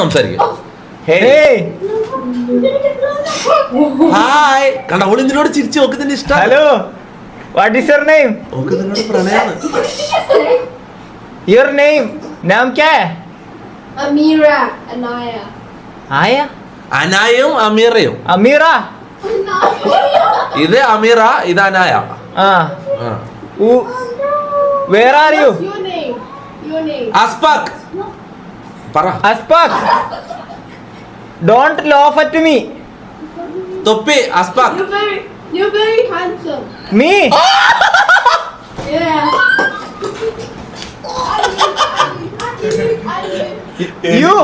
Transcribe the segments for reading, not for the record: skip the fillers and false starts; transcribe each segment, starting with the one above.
സംസാരിക്കും. ഹായ് കണ്ട അവൾ ഇതിനോട് ചിരിച്ചു നോക്ക് നിന്റെ ഇഷ്ടം. Hello, what is your name? ഓക്ക് നിന്നോട് പ്രണയാണ്. യുവർ നെയിം നാം ക്യാ ഹൈ? Amira, Anaya. ആയ അനായും അമീറയും. അമീറ. ഇത് അമീറ, ഇത് Anaya. Where are you? What's your name? Your name. Aspak പറ. Aspak, don't laugh at me. Thoppi Aspak. You're very handsome. Me? Yeah. You?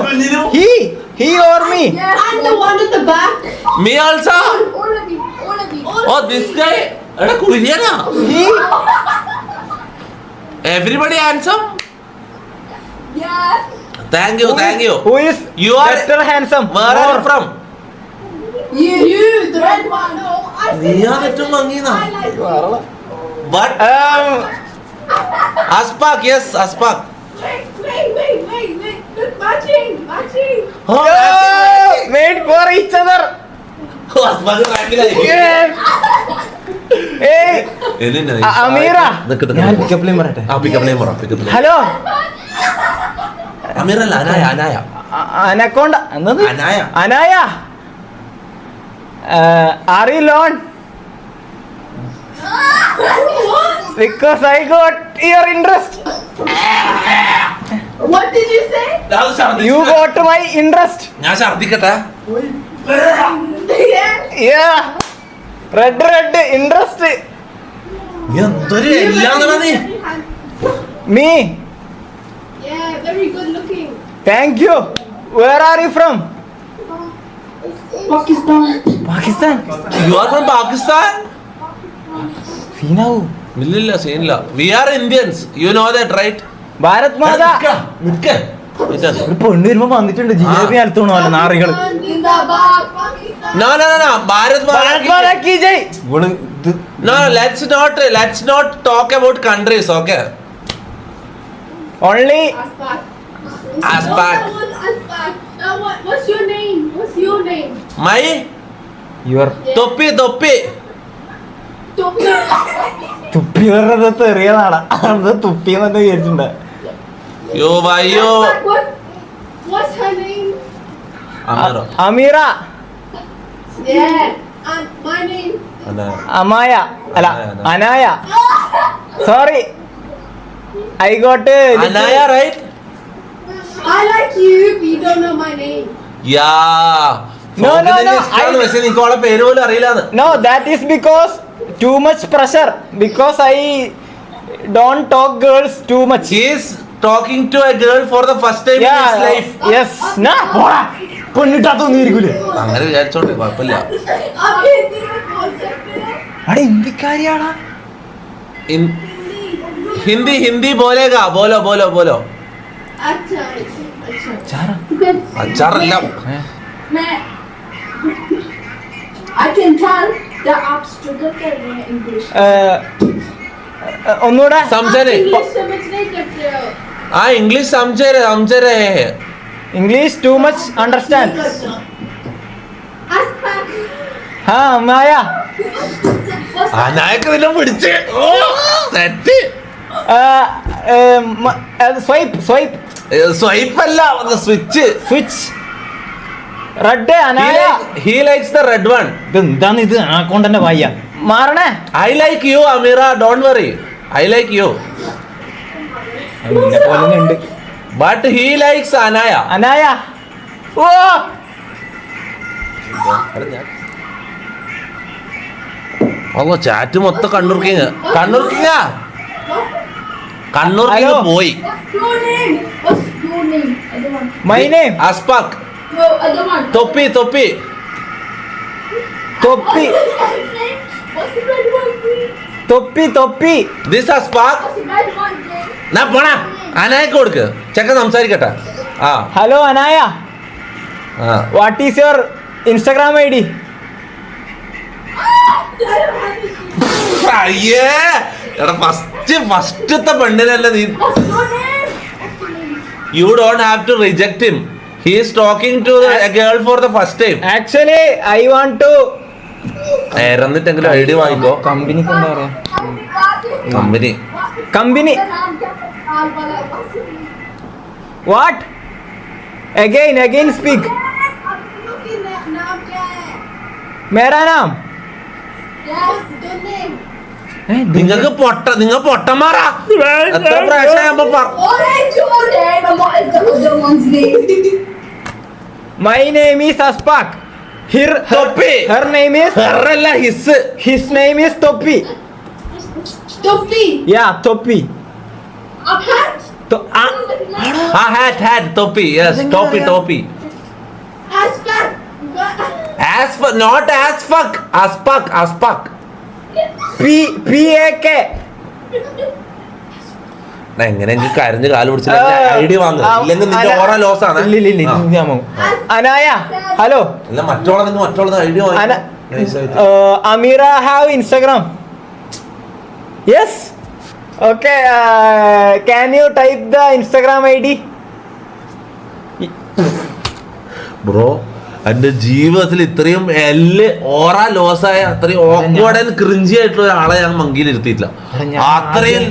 He or me? Yeah, I'm the one at the back. Me also. All of you. All of you. Oh this guy. എടാ കുരിയനാ. He? Everybody handsome. Yeah. Thank you thank you. Who is You are better handsome? Where are you from? You, the red one. No, I നീ said ആ ഏറ്റവും ഭംഗിയെന്നാ. I like you. But Aspak, yes Aspak. Wait. Look, matching. Oh, Made for each other. Aspak റാങ്കിലായി. Hey, എന്തിനാ? അമീറ. നിക്ക് ഞാൻ pickup line പറയട്ടെ. ആ പിക്കപ്പ് ലൈൻ പറ, പിക്കപ്പ് ലൈൻ. ഹലോ. അമീറ അല്ല, അനായ. അനക്കോണ്ട എന്നത്? അനായ. Are you alone? Because I got your interest. What did you say? You got my interest. ഞാൻ ഛർദിക്കട്ടെ. Yeah. Red interest. എന്തൊരു എല്ലാന്നാ നീ. Me. Yeah, very good looking. Thank you. Where are you from? Pakistan. You are from Pakistan? സീനാവൂ. ഇല്ലില്ല സീനില്ല. We are Indians. You know that, right? Bharat മാത. നിക്ക്. ഒരു പെണ്ണ് വരുമ്പോ വന്നിട്ടുണ്ട് ജിലേബി അലത്തോണോ അല്ല നാറികള്. Zindabad, Pakistan. No. Bharat Bharat Matha Ki Jai. No, let's not talk about countries, okay? Only Aspak. Now what's your name? My your തൊപ്പി. തുപ്പി പറഞ്ഞത് തെറിയതാണ്. അത് തുപ്പി എന്ന് വിചാരിച്ചിട്ടുണ്ട്. യോ വയ്യോ. What's her name? Ameera. Yeah. And my name? Amaya അല്ല Anaya. Sorry, I got Anaya, right? I like you, but you don't know my name. Yeah. No. പക്ഷേ നിനക്ക് അവളെ പേര് പോലും അറിയില്ലാന്ന്. No, that is because too much pressure. Because I don't talk girls too much. He is talking to a girl for the first time in his life. Yes. Na പോടാ. പെണ്ണിട്ടാ തോന്നിയിരിക്കൂലേ. അങ്ങനെ വിചാരിച്ചോട്ടെ, കുഴപ്പമില്ല. അടെ ഹിന്ദിക്കാരിയാടാ. ഹിന്ദി ബോലേഗാ. ബോലോ. अच्छा. അച്ചാറല്ല. I can tell that आप struggle कर रहे हैं English. ഒന്നുകൂടെ. समझे English समझ नहीं करते हो. हाँ इंग्लिश समझे रहे हैं. English too much understand. Aspak. ഹാ മായ. നായക്ക് നിന്നെ പിടിച്ച് സെറ്റ്. സ്വൈപ്പ് അല്ല, switch. Red Anaya. He likes the red one. ഇതെന്താന്ന് ഇത് അക്കൗണ്ടന്റെ വായ മാറണേ. I like you Amira, don't worry. I like you. നിന്നെ പോലെ ഉണ്ട്. But he likes Anaya. അനായ. ഓ അല്ലോ ചാറ്റ് മൊത്തം കണ്ണൂർ കിങ് പോയി. What's your name? I don't want. My name Aspak. No, I don't want. തൊപ്പി. തൊപ്പി. What's his name? What's the red one's name? തൊപ്പി. This Aspak. What's the red one's name? നാ പോണാ അനായക്ക് കൊടുക്ക്. ചെക്കൻ സംസാരിക്കട്ടെ. Hello Anaya. What is your Instagram ID? I don't have his name. അയ്യേ എടാ ഫസ്റ്റത്തെ പെണ്ണിനല്ല നീ. What's your name? You don't have to reject him. He is talking to a girl for the first time. Actually, I want to. എന്നിട്ടെങ്കിലും idea വാങ്ങിക്കോ. കമ്പനിക്ക് എന്താ പറയാ? Company. Company. What? Again speak. मेरा नाम. നിങ്ങൾക്ക് പൊട്ടന്മാരാ. എത്ര പ്രാവശ്യം My name is Aspak. Toppi. Her name is. അല്ല his. His name is Toppi. Topi. Yeah, Toppi. Hat Thoppi. Yes Toppi. Not as fuck. Aspak. PAK. എങ്ങനെ എനിക്ക് കരഞ്ഞ് കാല് പിടിച്ചില്ല. ഐഡിയ വാങ്ങുക ഇല്ലെങ്കിൽ നിന്റെ ഓറ ലോസ് ആണ്. അനായ ഹലോ. അല്ല മറ്റോളെ ഐഡിയ വാങ്ങി. Ameera have Instagram. Yes. Okay, can you type the Instagram ID? Bro എന്റെ ജീവിതത്തിൽ ഇത്രയും ഓറ ലോസായ അത്രയും ഓക്വേർഡ് ആൻഡ് ക്രിഞ്ചി ആയിട്ടുള്ള ഒരാളെ ഞാൻ മങ്കിയിൽ ഇരുത്തിയിട്ടില്ല. അത്രയും